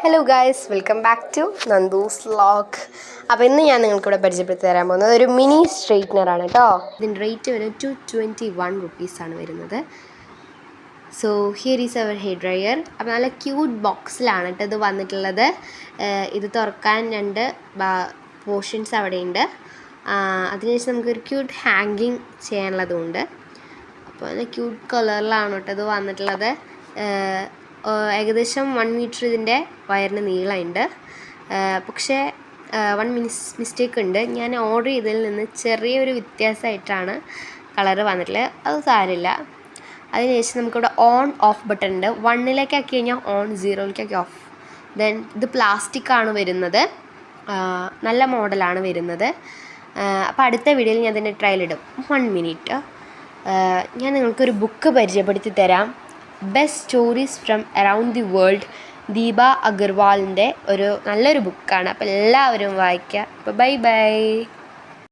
Hello guys, welcome back to Nandu's vlog. അപ്പോൾ ഇന്ന് ഞാൻ നിങ്ങൾക്കിവിടെ പരിചയപ്പെടുത്തി തരാൻ പോകുന്നത് ഒരു മിനി സ്ട്രെയിറ്റ്നറാണ് കേട്ടോ. ഇതിൻ്റെ റേറ്റ് വരുന്നത് 221 റുപ്പീസാണ് വരുന്നത്. So here is our hair dryer. അപ്പോൾ നല്ല ക്യൂട്ട് ബോക്സിലാണ് കേട്ടോ ഇത് വന്നിട്ടുള്ളത്. ഇത് തുറക്കാൻ 2 പോർഷൻസ് അവിടെയുണ്ട്. അതിനുശേഷം നമുക്കൊരു ക്യൂട്ട് ഹാങ്കിങ് ചെയ്യാനുള്ളതുണ്ട്. അപ്പോൾ നല്ല ക്യൂട്ട് കളറിലാണ് കേട്ടോ ഇത് വന്നിട്ടുള്ളത്. ഏകദേശം 1 മീറ്റർ ഇതിൻ്റെ വയറിന് നീളമുണ്ട്. പക്ഷേ 1 മിസ്റ്റേക്ക് ഉണ്ട്. ഞാൻ ഓർഡർ ചെയ്തതിൽ നിന്ന് ചെറിയൊരു വ്യത്യാസമായിട്ടാണ് കളറ് വന്നിട്ടുള്ളത്. അത് സാരമില്ല. അതിനുശേഷം നമുക്കിവിടെ ഓൺ ഓഫ് ബട്ടൺ ഉണ്ട്. 1ലേക്ക് ആക്കി കഴിഞ്ഞാൽ ഓൺ, 0ലേക്കാക്കി ഓഫ്. ദെൻ ഇത് പ്ലാസ്റ്റിക്കാണ് വരുന്നത്. നല്ല മോഡലാണ് വരുന്നത്. അപ്പോൾ അടുത്ത വീഡിയോയിൽ ഞാൻ അതിൻ്റെ ട്രയൽ ഇടും. 1 മിനിറ്റ്. ഞാൻ നിങ്ങൾക്കൊരു ബുക്ക് പരിചയപ്പെടുത്തി തരാം. Best stories from around the world, Deepa അഗർവാളിൻ്റെ നല്ലൊരു ബുക്കാണ്. അപ്പോൾ എല്ലാവരും വായിക്കുക. അപ്പോൾ ബൈ ബൈ.